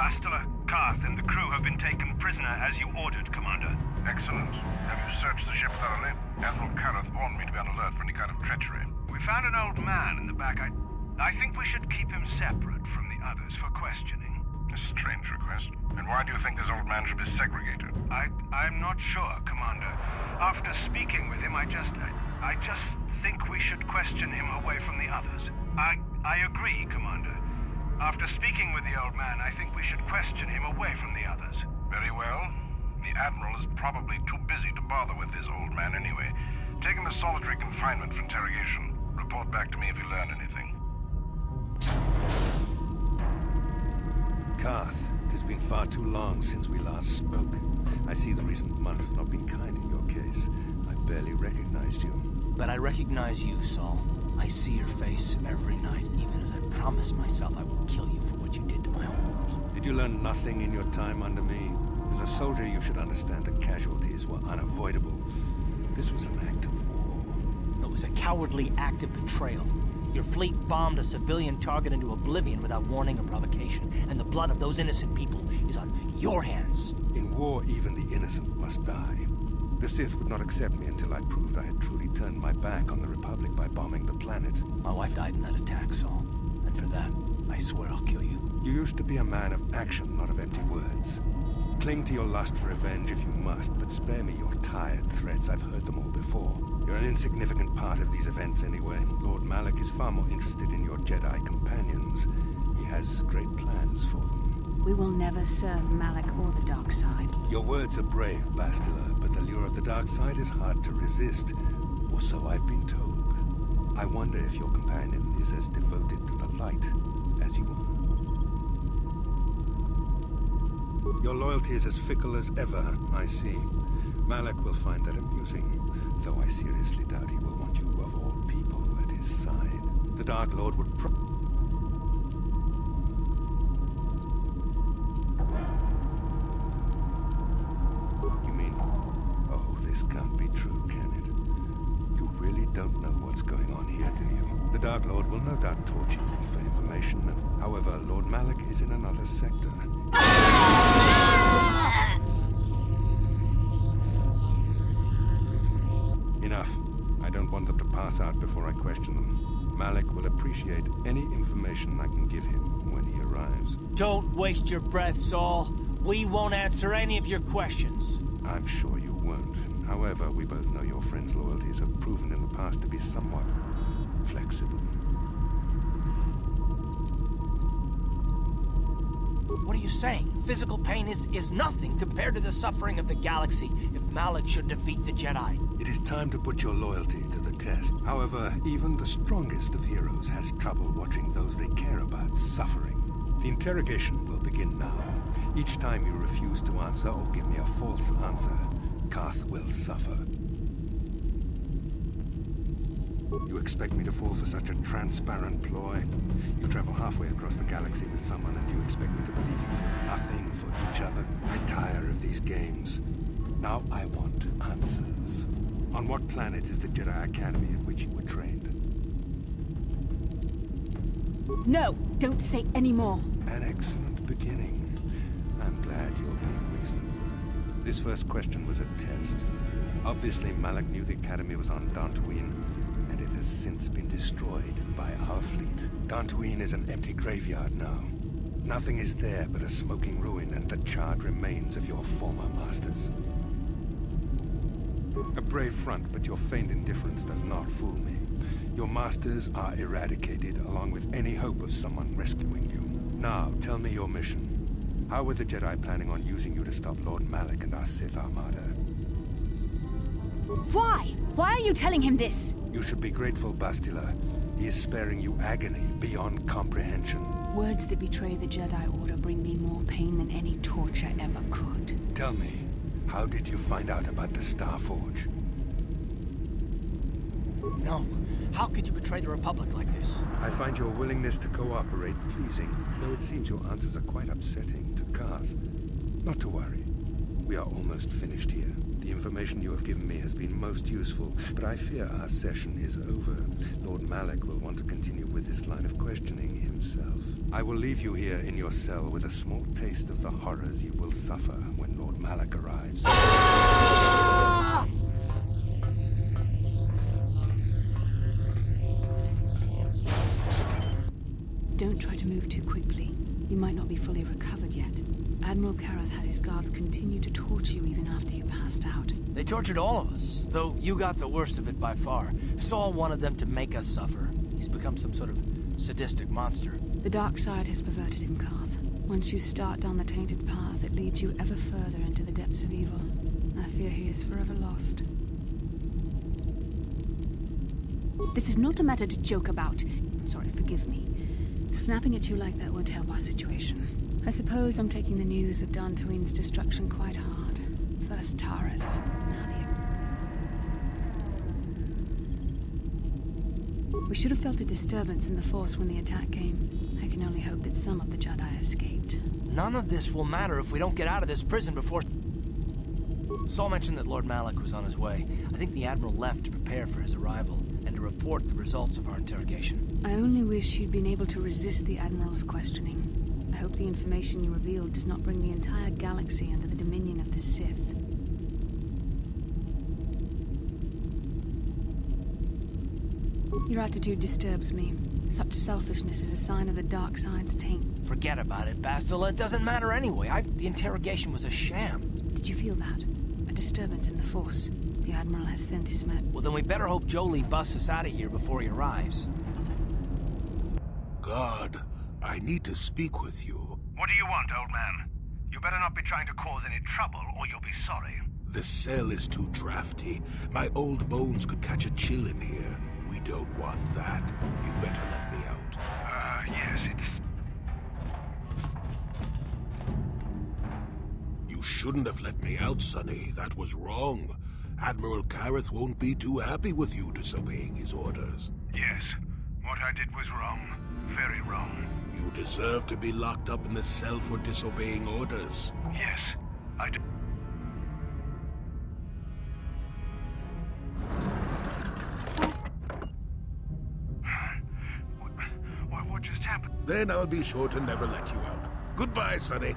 Bastila, Karth, and the crew have been taken prisoner as you ordered, Commander. Excellent. Have you searched the ship thoroughly? Admiral Karth warned me to be on alert for any kind of treachery. We found an old man in the back. I think we should keep him separate from the others for questioning. A strange request. And why do you think this old man should be segregated? I'm not sure, Commander. After speaking with him, I just think we should question him away from the others. I agree, Commander. After speaking with the old man, I think we should question him away from the others. Very well. The Admiral is probably too busy to bother with this old man anyway. Take him to solitary confinement for interrogation. Report back to me if you learn anything. Karth, it has been far too long since we last spoke. I see the recent months have not been kind in your case. I barely recognized you. But I recognize you, Saul. I see your face every night, even as I promised myself I will kill you for what you did to my homeworld. Did you learn nothing in your time under me? As a soldier, you should understand that casualties were unavoidable. This was an act of war. It was a cowardly act of betrayal. Your fleet bombed a civilian target into oblivion without warning or provocation, and the blood of those innocent people is on your hands. In war, even the innocent must die. The Sith would not accept me until I proved I had truly turned my back on the Republic by bombing the planet. My wife died in that attack, Saul. And for that, I swear I'll kill you. You used to be a man of action, not of empty words. Cling to your lust for revenge if you must, but spare me your tired threats. I've heard them all before. You're an insignificant part of these events anyway. Lord Malak is far more interested in your Jedi companions. He has great plans for them. We will never serve Malak or the dark side. Your words are brave, Bastila, but the lure of the dark side is hard to resist. Or so I've been told. I wonder if your companion is as devoted to the light as you are. Your loyalty is as fickle as ever, I see. Malak will find that amusing, though I seriously doubt he will want you of all people at his side. The Dark Lord would You mean... Oh, this can't be true, can it? You really don't know what's going on here, do you? The Dark Lord will no doubt torture you for information. However, Lord Malak is in another sector. Enough. I don't want them to pass out before I question them. Malak will appreciate any information I can give him when he arrives. Don't waste your breath, Saul. We won't answer any of your questions. I'm sure you won't. However, we both know your friend's loyalties have proven in the past to be somewhat flexible. What are you saying? Physical pain is nothing compared to the suffering of the galaxy if Malak should defeat the Jedi. It is time to put your loyalty to the test. However, even the strongest of heroes has trouble watching those they care about suffering. The interrogation will begin now. Each time you refuse to answer or give me a false answer, Karth will suffer. You expect me to fall for such a transparent ploy? You travel halfway across the galaxy with someone and you expect me to believe you feel nothing for each other? I tire of these games. Now I want answers. On what planet is the Jedi Academy at which you were trained? No, don't say any more. An excellent beginning. I'm glad you're being reasonable. This first question was a test. Obviously, Malak knew the Academy was on Dantooine, and it has since been destroyed by our fleet. Dantooine is an empty graveyard now. Nothing is there but a smoking ruin and the charred remains of your former masters. A brave front, but your feigned indifference does not fool me. Your masters are eradicated, along with any hope of someone rescuing you. Now, tell me your mission. How were the Jedi planning on using you to stop Lord Malak and our Sith Armada? Why? Why are you telling him this? You should be grateful, Bastila. He is sparing you agony beyond comprehension. Words that betray the Jedi Order bring me more pain than any torture ever could. Tell me, how did you find out about the Star Forge? No. How could you betray the Republic like this? I find your willingness to cooperate pleasing, though it seems your answers are quite upsetting to Karth. Not to worry. We are almost finished here. The information you have given me has been most useful, but I fear our session is over. Lord Malak will want to continue with this line of questioning himself. I will leave you here in your cell with a small taste of the horrors you will suffer when Lord Malak arrives. Don't try to move too quickly. You might not be fully recovered yet. Admiral Kareth had his guards continue to torture you even after you passed out. They tortured all of us, though you got the worst of it by far. Saul wanted them to make us suffer. He's become some sort of sadistic monster. The dark side has perverted him, Karth. Once you start down the tainted path, it leads you ever further into the depths of evil. I fear he is forever lost. This is not a matter to joke about. I'm sorry, forgive me. Snapping at you like that won't help our situation. I suppose I'm taking the news of Dantooine's destruction quite hard. First Taurus, now the... We should have felt a disturbance in the Force when the attack came. I can only hope that some of the Jedi escaped. None of this will matter if we don't get out of this prison before... Saul mentioned that Lord Malak was on his way. I think the Admiral left to prepare for his arrival and to report the results of our interrogation. I only wish you'd been able to resist the Admiral's questioning. I hope the information you revealed does not bring the entire galaxy under the dominion of the Sith. Your attitude disturbs me. Such selfishness is a sign of the dark side's taint. Forget about it, Bastila. It doesn't matter anyway. The interrogation was a sham. Did you feel that? A disturbance in the Force. The Admiral has sent his message. Well, then we better hope Jolie busts us out of here before he arrives. Guard, I need to speak with you. What do you want, old man? You better not be trying to cause any trouble, or you'll be sorry. The cell is too drafty. My old bones could catch a chill in here. We don't want that. You better let me out. Yes, it's... You shouldn't have let me out, Sonny. That was wrong. Admiral Kareth won't be too happy with you disobeying his orders. Yes, what I did was wrong. Very wrong. You deserve to be locked up in the cell for disobeying orders. Yes, I do. What just happened? Then I'll be sure to never let you out. Goodbye, Sonny.